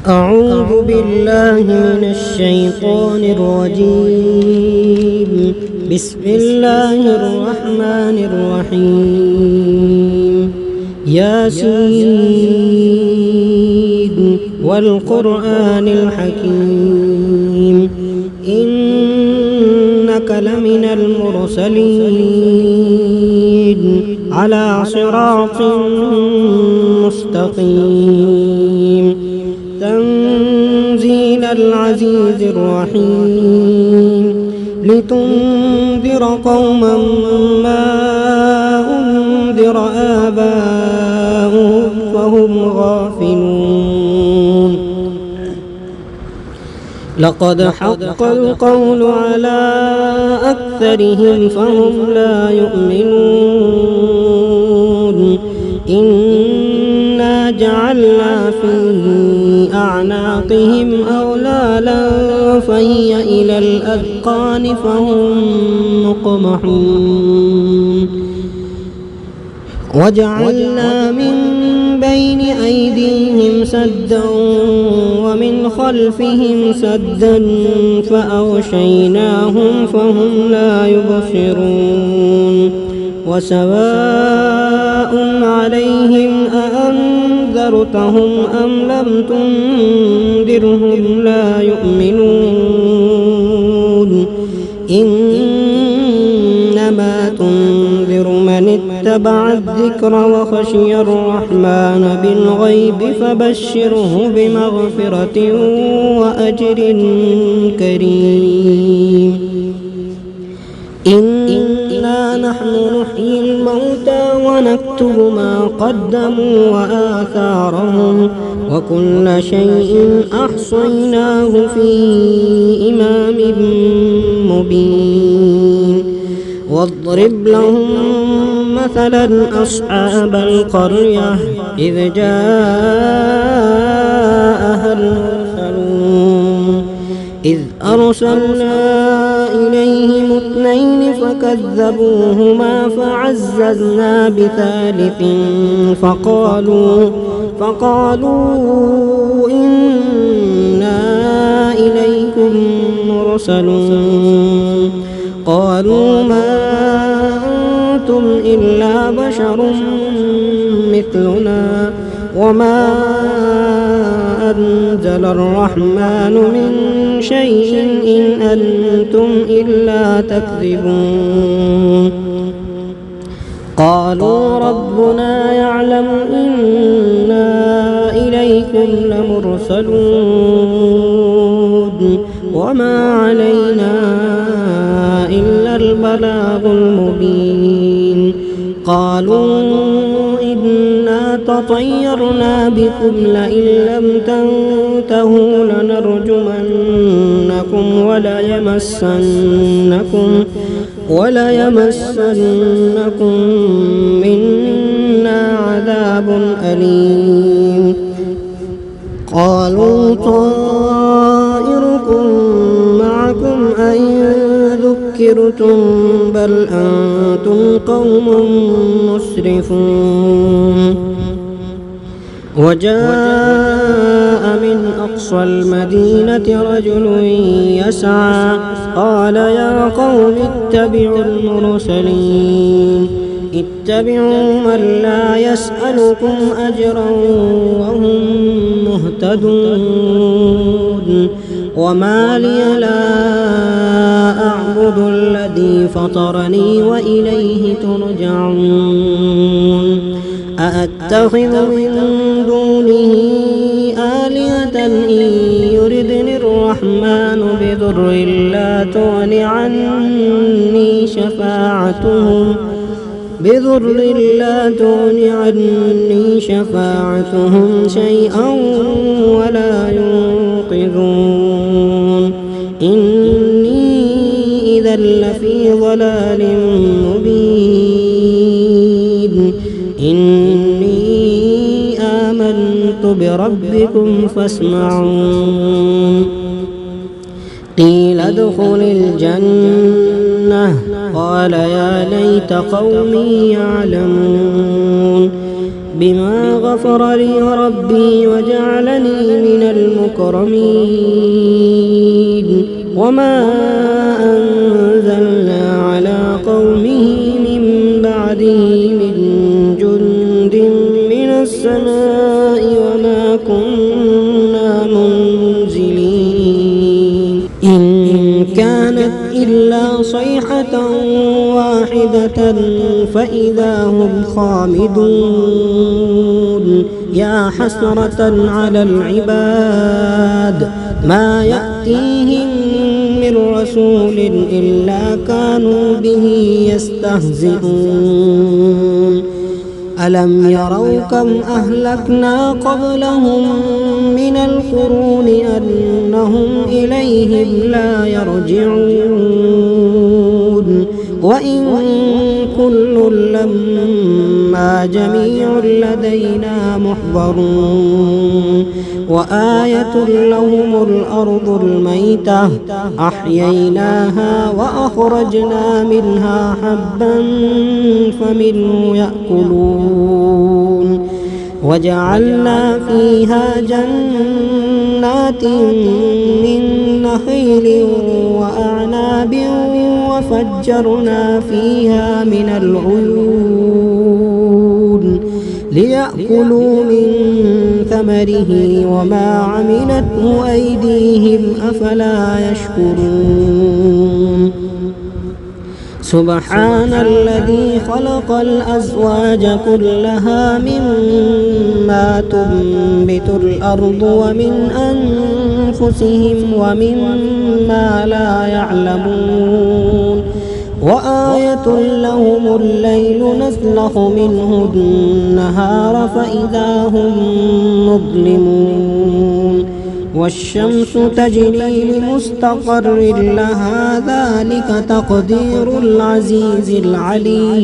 أعوذ بالله من الشيطان الرجيم. بسم الله الرحمن الرحيم. ياسين والقرآن الحكيم إنك لمن المرسلين على صراط مستقيم تنزيل العزيز الرحيم لتنذر قوما ما أنذر آباؤهم فهم غافلون. لقد حق القول على أكثرهم فهم لا يؤمنون. إنا جعلنا في أعناقهم أغلالا فهي إلى الأذقان فهم مقمحون. وجعلنا من بين أيديهم سدا ومن خلفهم سدا فأغشيناهم فهم لا يبصرون. وسواء عليهم أأنذرتهم أم لم تنذرهم لا يؤمنون. إنما تنذر من اتبع الذكر وخشي الرحمن بالغيب فبشره بمغفرة وأجر كريم. إنا نحن نحيي الموتى ونكتب ما قدموا وآثارهم وكل شيء أحصيناه في إمام مبين. واضرب لهم مثلا أصحاب القرية إذ جاءها المرسلون إذ أرسلنا إليهم اثنين فكذبوهما فعززنا بثالث فقالوا إنا إليكم مرسلون. قالوا ما أنتم إلا بشر مثلنا وما أنزل الرحمن من شيء إن أنتم إلا تكذبون. قالوا ربنا يعلم إنا إليكم لمرسلون وما علينا إلا البلاغ المبين. قالوا إنا تطيرنا بكم لئن لم تنتهوا لنرجمنكم وليمسنكم منا عذاب أليم. قالوا طائركم معكم أن ذكرتم بل أنتم قوم مسرفون. وجاء من أقصى المدينة رجل يسعى قال يا قوم اتبعوا المرسلين اتبعوا من لا يسألكم أجرا وهم مهتدون. وما لي لا أعبد الذي فطرني وإليه ترجعون. أأتخذ من دونه آلهة إن يردني الرحمن بضر لا تغن عني شفاعتهم شيئا ولا ينقذون. إني إذا لفي ضلال مبين. إني آمنت بربكم فاسمعون. قيل ادخل الجنة قال يا ليت قومي يعلمون. بما غفر لي ربي وجعلني من المكرمين وما أنزلنا على قومه من بعده من جند من السماء وما كنا منزلين إن كانت إلا صيحة واحدة فإذا هم خامدون يا حسرة على العباد ما يأتيهم من رسول إلا كانوا به يستهزئون ألم يروا كم أهلكنا قبلهم من القرون أنهم إليهم لا يرجعون وإن كل لما جميع لدينا محضرون وآية لهم الأرض الميتة أحييناها وأخرجنا منها حبا فمنه يأكلون وجعلنا فيها جنات من نخيل وأعناب وفجرنا فيها من العيون ليأكلوا من ثمره وما عملته أيديهم أفلا يشكرون سبحان الذي خلق الأزواج كلها مما تنبت الأرض ومن أنفسهم ومما لا يعلمون وآية لهم الليل نسلخ منه النهار فإذا هم مظلمون والشمس تجري لمستقر لها ذلك تقدير العزيز العليم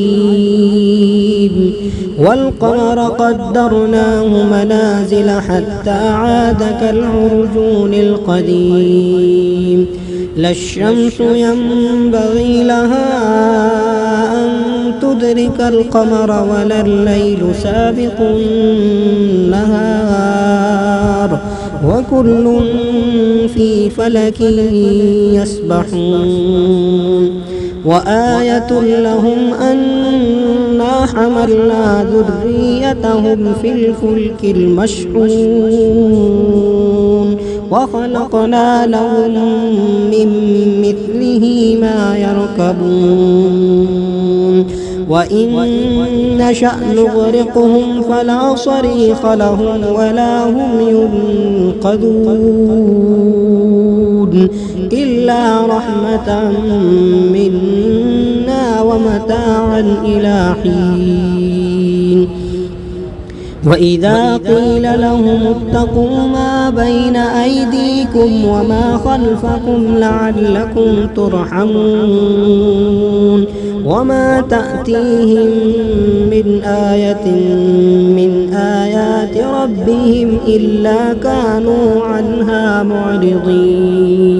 والقمر قدرناه منازل حتى عاد كالعرجون القديم لا الشمس ينبغي لها أن تدرك القمر ولا الليل سابق النهار وكل في فلك يسبحون وآية لهم أنا حملنا ذريتهم في الفلك المشحون وخلقنا لهم من مثله ما يركبون وإن نشأ نغرقهم فلا صريخ لهم ولا هم ينقذون إلا رحمة منا ومتاعا إلى حين وإذا قيل لهم اتقوا ما بين أيديكم وما خلفكم لعلكم ترحمون وما تأتيهم من آية من آيات ربهم إلا كانوا عنها معرضين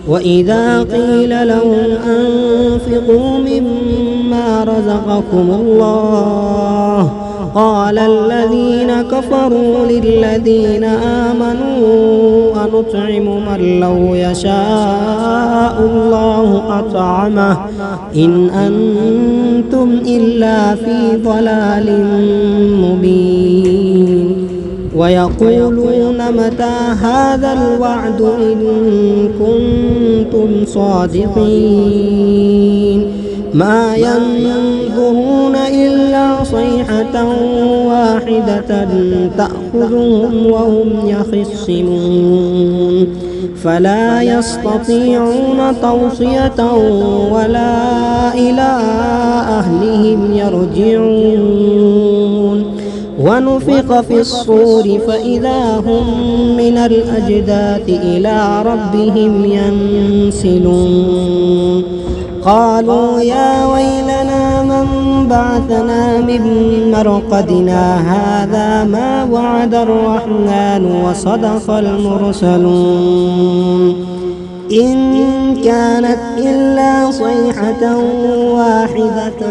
وإذا قيل لهم أنفقوا مما رزقكم الله قال الذين كفروا للذين آمنوا أنطعم من لو يشاء الله أطعمه إن أنتم إلا في ضلال مبين ويقولون متى هذا الوعد إن كنتم صادقين ما ينظرون إلا صيحة واحدة تأخذهم وهم يخصمون فلا يستطيعون توصية ولا إلى أهلهم يرجعون ونفخ في الصور فإذا هم من الأجداث إلى ربهم ينسلون قالوا يا ويلنا من بعثنا من مرقدنا هذا ما وعد الرحمن وصدق المرسلون إن كانت إلا صيحة واحدة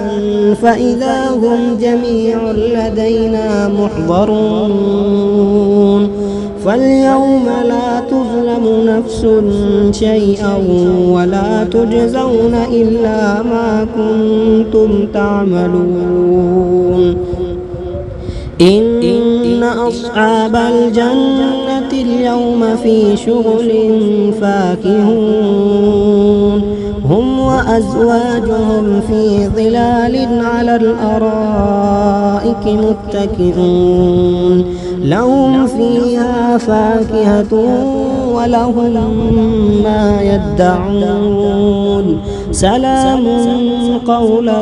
فإذا هم جميع لدينا محضرون فاليوم لا تظلم نفس شيئا ولا تجزون إلا ما كنتم تعملون إن أصحاب الجنة اليوم في شغل فاكهون هم وأزواجهم في ظلال على الأرائك متكئون لهم فيها فاكهة ولهم ما يدعون سلام قولا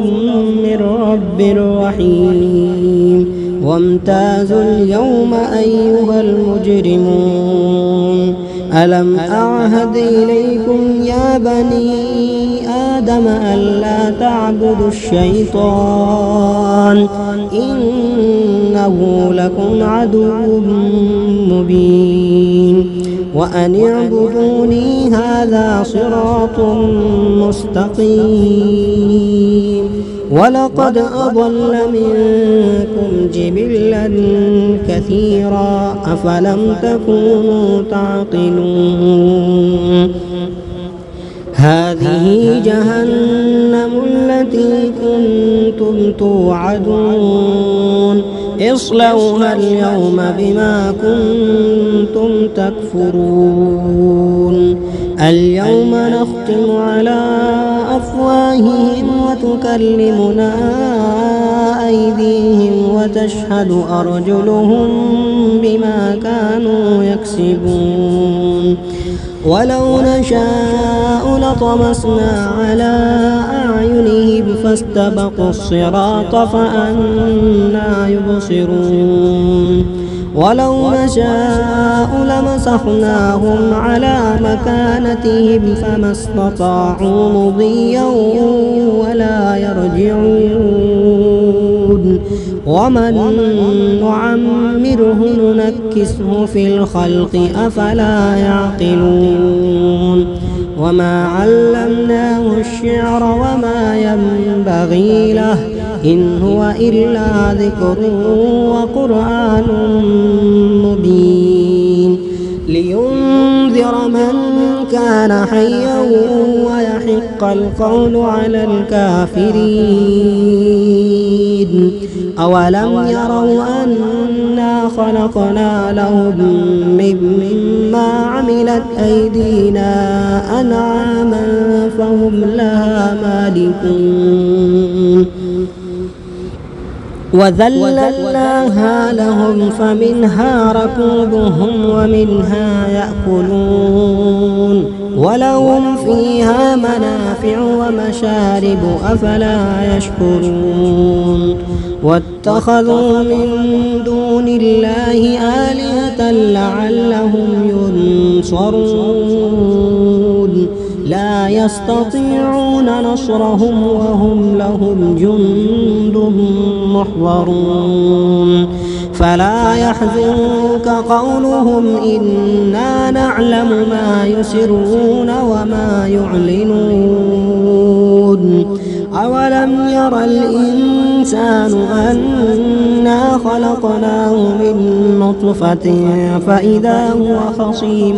من رب رحيم وامتازوا اليوم أيها المجرمون ألم أعهد إليكم يا بني آدم ألا تعبدوا الشيطان إنه لكم عدو مبين وأن اعبدوني هذا صراط مستقيم ولقد أضل منكم جبلا كثيرا أفلم تكونوا تعقلون هذه جهنم التي كنتم توعدون اصلوها اليوم بما كنتم تكفرون اليوم نختم على أفواههم وتكلمنا أيديهم وتشهد أرجلهم بما كانوا يكسبون ولو نشاء لطمسنا على أعينهم فاستبقوا الصراط فأنى يبصرون ولو نشاء لمسخناهم على مكانتهم فما استطاعوا مضيا ولا يرجعون ومن نعمره ننكسه في الخلق أفلا يعقلون وما علمناه الشعر وما ينبغي له إن هو إلا ذكر وقرآن مبين لينذر من كان حيا ويحق القول على الكافرين أولم يروا أنا خلقنا لهم مما عملت أيدينا أنعاما فهم لها مالكون وذللناها لهم فمنها ركوبهم ومنها يأكلون ولهم فيها منافع ومشارب أفلا يشكرون واتخذوا من دون الله آلهة لعلهم ينصرون لا يستطيعون نصرهم وهم لهم جند محضرون فلا يحزنك قولهم إنا نعلم ما يسرون وما يعلنون أولم ير الإنسان أنا خلقناه من نطفة فإذا هو خصيم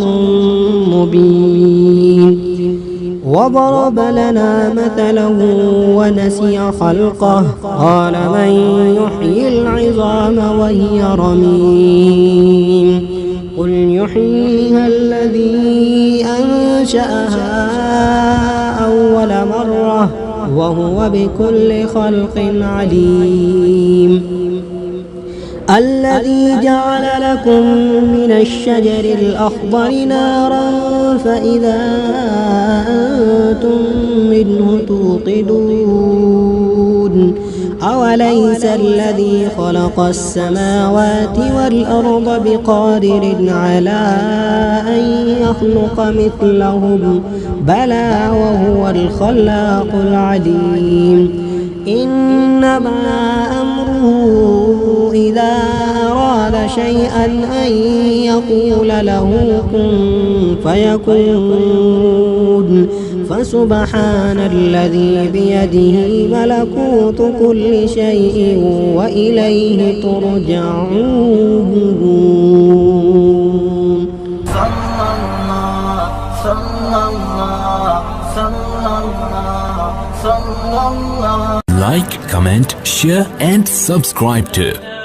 مبين وضرب لنا مثلا ونسي خلقه قال من يحيي العظام وهي رميم قل يحييها الذي أنشأها أول مرة وهو بكل خلق عليم الذي جعل لكم من الشجر الأخضر نارا فإذا أنتم منه توقدون أوليس الذي خلق السماوات والأرض بقادر على أن يخلق مثلهم بلى وهو الخلاق العليم إنما أمره إذا أراد شيئا أن يقول له كن فيكون وسبحان الذي بيده ملكوت كل شيء وإليه ترجعون. Like, comment, share and subscribe to